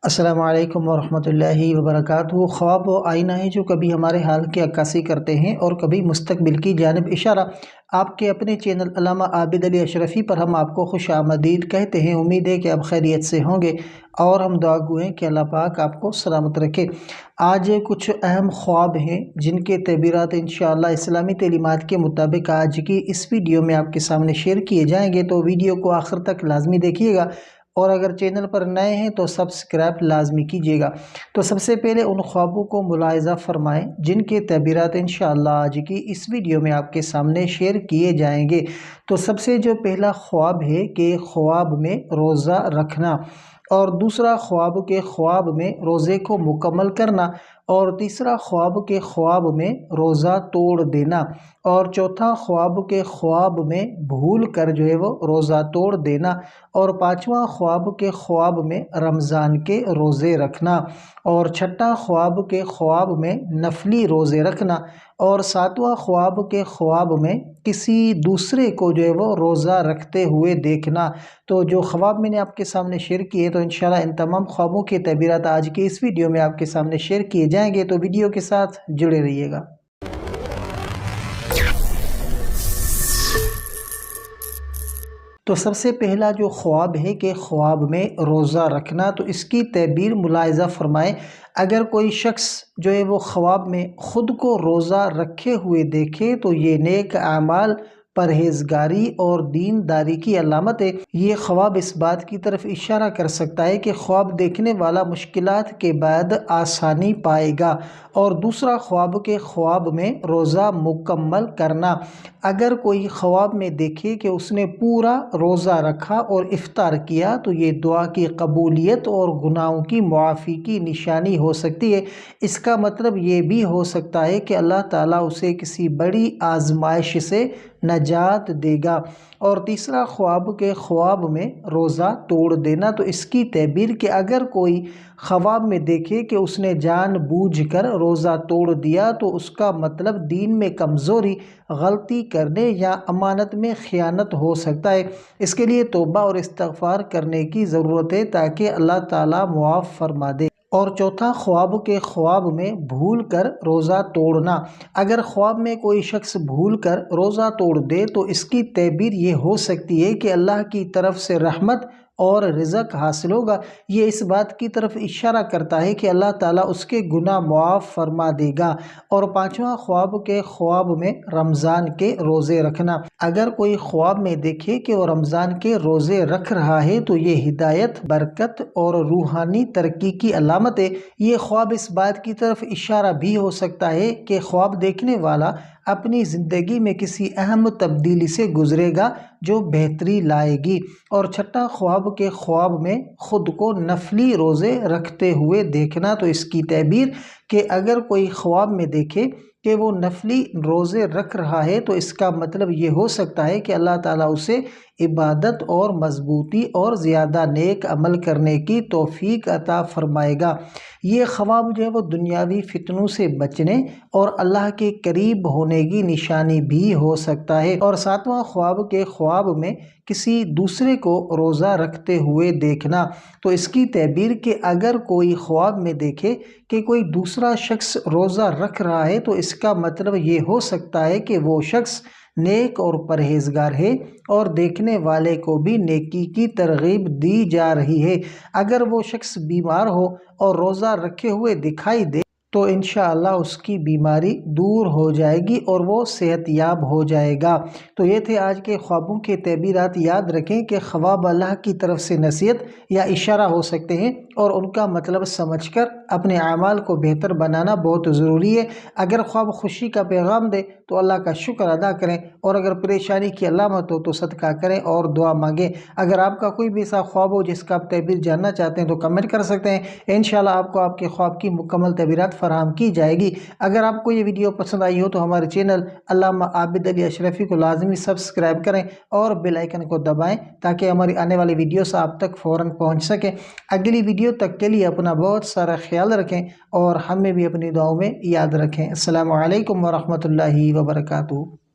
السلام علیکم ورحمۃ اللہ وبرکاتہ۔ خواب و آئینہ ہیں جو کبھی ہمارے حال کی عکاسی کرتے ہیں اور کبھی مستقبل کی جانب اشارہ۔ آپ کے اپنے چینل علامہ عابد علی اشرفی پر ہم آپ کو خوش آمدید کہتے ہیں۔ امید ہے کہ آپ خیریت سے ہوں گے اور ہم دعا گو ہیں کہ اللہ پاک آپ کو سلامت رکھے۔ آج کچھ اہم خواب ہیں جن کے تعبیرات انشاءاللہ اسلامی تعلیمات کے مطابق آج کی اس ویڈیو میں آپ کے سامنے شیئر کیے جائیں گے، تو ویڈیو کو آخر تک لازمی دیکھیے گا، اور اگر چینل پر نئے ہیں تو سبسکرائب لازمی کیجیے گا۔ تو سب سے پہلے ان خوابوں کو ملاحظہ فرمائیں جن کے تعبیرات انشاءاللہ آج کی اس ویڈیو میں آپ کے سامنے شیئر کیے جائیں گے۔ تو سب سے جو پہلا خواب ہے کہ خواب میں روزہ رکھنا، اور دوسرا خواب کے خواب میں روزے کو مکمل کرنا، اور تیسرا خواب کے خواب میں روزہ توڑ دینا، اور چوتھا خواب کے خواب میں بھول کر جو ہے وہ روزہ توڑ دینا، اور پانچواں خواب کے خواب میں رمضان کے روزے رکھنا، اور چھٹا خواب کے خواب میں نفلی روزے رکھنا، اور ساتواں خواب کے خواب میں کسی دوسرے کو جو ہے وہ روزہ رکھتے ہوئے دیکھنا۔ تو جو خواب میں نے آپ کے سامنے شیئر کیے، تو انشاءاللہ ان تمام خوابوں کے تعبیرات آج کے اس ویڈیو میں آپ کے سامنے شیئر کیے جائیں گے، تو ویڈیو کے ساتھ جڑے رہیے گا۔ تو سب سے پہلا جو خواب ہے کہ خواب میں روزہ رکھنا، تو اس کی تعبیر ملاحظہ فرمائیں۔ اگر کوئی شخص جو ہے وہ خواب میں خود کو روزہ رکھے ہوئے دیکھے تو یہ نیک اعمال، پرہیزگاری اور دینداری کی علامت ہے۔ یہ خواب اس بات کی طرف اشارہ کر سکتا ہے کہ خواب دیکھنے والا مشکلات کے بعد آسانی پائے گا۔ اور دوسرا خواب کے خواب میں روزہ مکمل کرنا، اگر کوئی خواب میں دیکھے کہ اس نے پورا روزہ رکھا اور افطار کیا تو یہ دعا کی قبولیت اور گناہوں کی معافی کی نشانی ہو سکتی ہے۔ اس کا مطلب یہ بھی ہو سکتا ہے کہ اللہ تعالیٰ اسے کسی بڑی آزمائش سے نجات دے گا۔ اور تیسرا خواب کے خواب میں روزہ توڑ دینا، تو اس کی تعبیر کہ اگر کوئی خواب میں دیکھے کہ اس نے جان بوجھ کر روزہ توڑ دیا تو اس کا مطلب دین میں کمزوری، غلطی کرنے یا امانت میں خیانت ہو سکتا ہے۔ اس کے لیے توبہ اور استغفار کرنے کی ضرورت ہے تاکہ اللہ تعالیٰ معاف فرما دے۔ اور چوتھا خواب کے خواب میں بھول کر روزہ توڑنا، اگر خواب میں کوئی شخص بھول کر روزہ توڑ دے تو اس کی تعبیر یہ ہو سکتی ہے کہ اللہ کی طرف سے رحمت اور رزق حاصل ہوگا۔ یہ اس بات کی طرف اشارہ کرتا ہے کہ اللہ تعالیٰ اس کے گناہ معاف فرما دے گا۔ اور پانچواں خواب کے خواب میں رمضان کے روزے رکھنا، اگر کوئی خواب میں دیکھے کہ وہ رمضان کے روزے رکھ رہا ہے تو یہ ہدایت، برکت اور روحانی ترقی کی علامت ہے۔ یہ خواب اس بات کی طرف اشارہ بھی ہو سکتا ہے کہ خواب دیکھنے والا اپنی زندگی میں کسی اہم تبدیلی سے گزرے گا جو بہتری لائے گی۔ اور چھٹا خواب کے خواب میں خود کو نفلی روزے رکھتے ہوئے دیکھنا، تو اس کی تعبیر کہ اگر کوئی خواب میں دیکھے کہ وہ نفلی روزے رکھ رہا ہے تو اس کا مطلب یہ ہو سکتا ہے کہ اللہ تعالیٰ اسے عبادت اور مضبوطی اور زیادہ نیک عمل کرنے کی توفیق عطا فرمائے گا۔ یہ خواب جو ہے وہ دنیاوی فتنوں سے بچنے اور اللہ کے قریب ہونے کی نشانی بھی ہو سکتا ہے۔ اور ساتواں خواب کے خواب میں کسی دوسرے کو روزہ رکھتے ہوئے دیکھنا، تو اس کی تعبیر کہ اگر کوئی خواب میں دیکھے کہ کوئی دوسرا شخص روزہ رکھ رہا ہے تو اس کا مطلب یہ ہو سکتا ہے کہ وہ شخص نیک اور پرہیزگار ہے اور دیکھنے والے کو بھی نیکی کی ترغیب دی جا رہی ہے۔ اگر وہ شخص بیمار ہو اور روزہ رکھے ہوئے دکھائی دے تو انشاءاللہ اس کی بیماری دور ہو جائے گی اور وہ صحت یاب ہو جائے گا۔ تو یہ تھے آج کے خوابوں کے تعبیرات۔ یاد رکھیں کہ خواب اللہ کی طرف سے نصیحت یا اشارہ ہو سکتے ہیں، اور ان کا مطلب سمجھ کر اپنے اعمال کو بہتر بنانا بہت ضروری ہے۔ اگر خواب خوشی کا پیغام دے تو اللہ کا شکر ادا کریں، اور اگر پریشانی کی علامت ہو تو صدقہ کریں اور دعا مانگیں۔ اگر آپ کا کوئی بھی ایسا خواب ہو جس کا آپ تعبیر جاننا چاہتے ہیں تو کمنٹ کر سکتے ہیں، انشاءاللہ آپ کو آپ کے خواب کی مکمل تعبیرات فراہم کی جائے گی۔ اگر آپ کو یہ ویڈیو پسند آئی ہو تو ہمارے چینل علامہ عابد علی اشرفی کو لازمی سبسکرائب کریں اور بیل آئیکن کو دبائیں تاکہ ہماری آنے والی ویڈیوز آپ تک فوراً پہنچ سکیں۔ اگلی ویڈیو تک کے لیے اپنا بہت سارا خیال رکھیں اور ہمیں بھی اپنی دعاؤں میں یاد رکھیں۔ السلام علیکم ورحمۃ اللہ وبرکاتہ۔